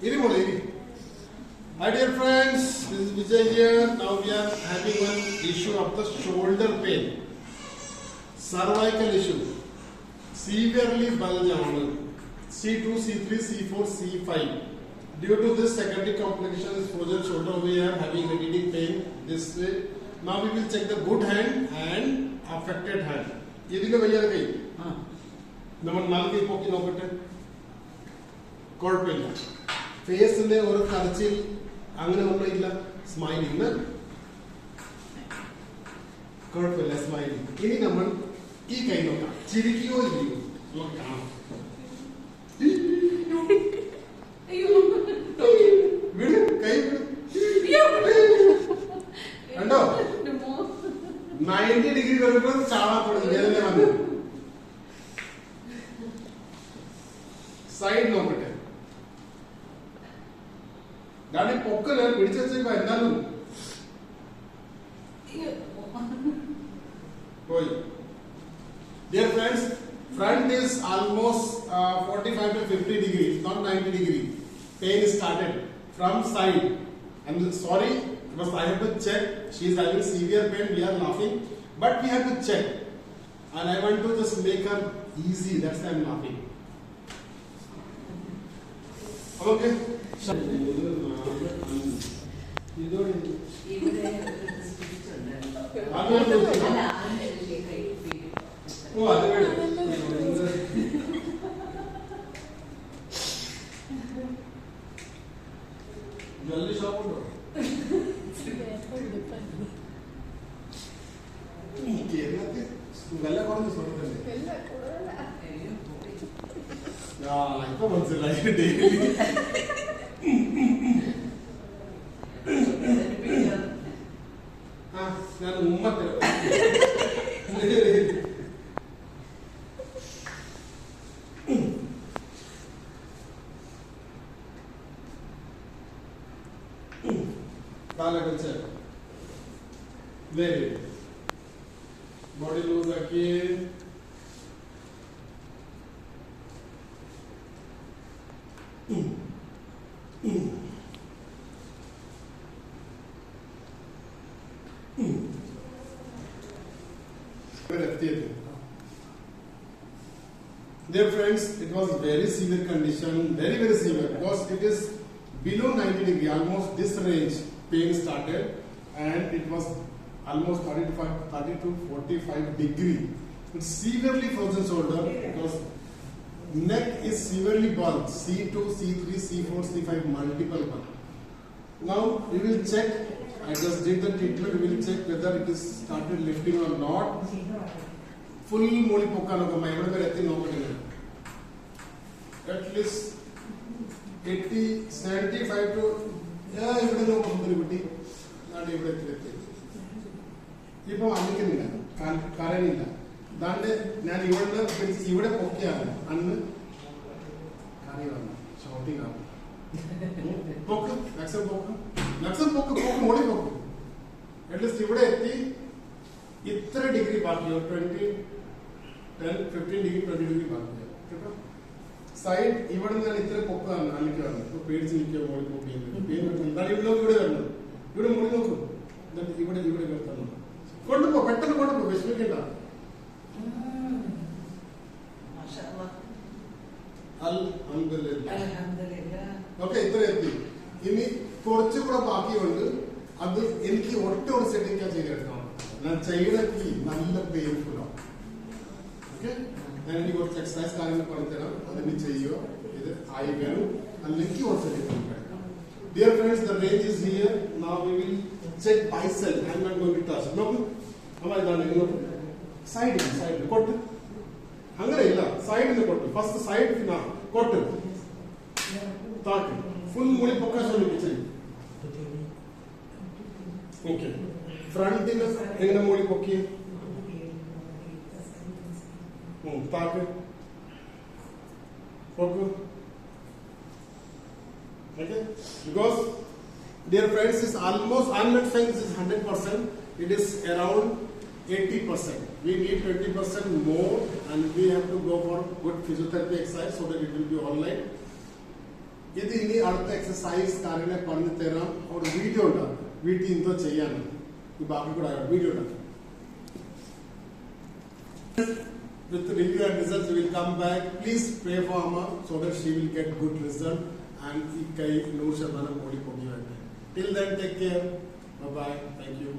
My dear friends, this is Vijay here. Now we are having one issue of the shoulder pain, cervical issue, severely bulge on C2, C3, C4, C5. Due to this secondary complication is frozen shoulder, we are having radiating pain this way. Now we will check the good hand and affected hand. ഇതിന്റെ വയ്യാതെ കൈ നമ്മൾ നാല് കൈ പൊക്കി നോക്കട്ടെ. കുഴപ്പമില്ല. ഫേസിന്റെ ഒരു കരച്ചിൽ അങ്ങനെ ഒന്നുമില്ല. സ്മൈലിംഗ് കുഴപ്പമില്ല. സ്മൈലിംഗ്. ഇനി നമ്മൾ ഈ കൈ നോക്കാം. ചിരിക്കുകയോ ഇല്ലയോ നമുക്ക് കാണാം. വീട് കൈ കണ്ടോ? 90 ഡിഗ്രി വരുമ്പോൾ ചാളപ്പെടുന്നു. വേദന വന്നു. സൈഡ് നോക്കട്ടെ. ഡാഡി പൊക്കല് പിടിച്ചുവെച്ചപ്പോ എന്തായാലും പോയി. Dear friends, front is almost 45 to 50 degrees, not 90 degree. Pain started from side. I'm sorry, because I have to check. She is having severe pain. We are laughing, but we have to check. And I want to just make her easy. That's why I'm laughing. Okay. जल्दी shop उठो കേരളത്തിൽ വെല്ല കുറഞ്ഞ് സ്വന്തല്ലേ ഇപ്പൊ മനസ്സിലായി. Daily ഞാൻ ഉമ്മത്തെ കാലൊക്കെ ചേർ വെരി ബോഡി ലൂസ് ആക്കി Dear friends, it was very severe condition, very severe, because it is below 90 degree, almost this range pain started, and it was almost 30 to 45 degree. It's severely frozen shoulder because neck is severely bulged, C2, C3, C4, C5, multiple one. Now we will check. I just did the treatment. We will check whether it is started lifting or not. Full moli pokka nokama evada vare etti nokadilla. At least 80, 75 to ഇവിടെ നോക്കുമ്പോൾ കുട്ടി നാട് ഇവിടെ എത്തി. ഇപ്പൊ അന്നിക്കുന്നില്ല, കരണില്ല. ദാണ്ട് ഞാൻ ഇവിടെ പൊക്കിയാണ് അന്ന് കറി വന്നു ഷോട്ടിങ് ആവും. പൊക്ക് മാക്സിമം പൊക്ക് മോളി പൊക്ക്. അറ്റ്ലീസ്റ്റ് ഇവിടെ എത്തി ഇത്ര ഡിഗ്രി ബാക്കിയോ 10, 15 ഡിഗ്രി 20 ഡിഗ്രി ബാക്കിയോ കേട്ടോ. സൈഡ് ഇവിടെ ഞാൻ ഇത്ര പൊക്കാണ് അല്ലിക്ക് വന്നത്. ഇപ്പൊ പേടിച്ച് നിൽക്കുക മോളി പൊക്കി എന്താണ് ഇവിടെ നോക്കി ഇവിടെ വരണം. ഇവിടെ മോളി നോക്കും. ഇവിടെ കിടത്തണം. കൊണ്ടുപോ പെട്ടെന്ന് കൊണ്ടുപോ. വിഷമിക്കണ്ട. ഓക്കെ ഇത്ര എത്തി. ഇനി കുറച്ചുകൂടെ ബാക്കിയുണ്ട്. അത് എനിക്ക് ഒറ്റ ഒരു സെറ്റിംഗ് ചെയ്തെടുക്കണം. ഞാൻ ചെയ്യണമെങ്കിൽ നല്ല പെയിൻഫുൾ ആവും. ഓക്കെ ഞാൻ എനിക്ക് കുറച്ച് എക്സസൈസ് കാര്യങ്ങൾ പറഞ്ഞുതരാം. അതിന് ചെയ്യുക. ഇത് ആയി വേണം അല്ലെങ്കിൽ ഒരു സെറ്റിംഗ് എടുക്കാം. Dear friends, the range is here. Now we will check bicep. I am not going to touch. നോക്കൂ അമ്മ ഇതാണ് നോക്കൂ. സൈഡ് കൊട്ട് അങ്ങനെ ഇല്ല. സൈഡിൽ കൊട്ട്. ഫസ്റ്റ് സൈഡ് പിന്നെ കൊട്ട് താക്ക് ഫുൾ മുടി പൊക്കാൻ ശ്രമിച്ചു. ഓക്കെ ഫ്രണ്ടിന് എങ്ങനെ മുടി പൊക്കി താക്ക് പൊക്ക്. Okay, because dear friends, is almost, I'm not saying this is 100%, it is around 80%. We need 20% more, and we have to go for good physiotherapy exercise so that it will be all right. ഇത് ഇനി അടുത്ത exercise കാര്യങ്ങളെ പറഞ്ഞു തരാം. ഒരു video ഉണ്ടാകും, വീട്ടിൽ എന്തോ ചെയ്യാനും ഈ ബാക്കി കൂടെ വീഡിയോ ഉണ്ടാകും. With review and results, we will come back. Please pray for Amma so that she will get good result and ഈ കൈ 100% ഓടി പൊങ്ങി വരട്ടെ. Till then, take care. Bye bye. Thank you.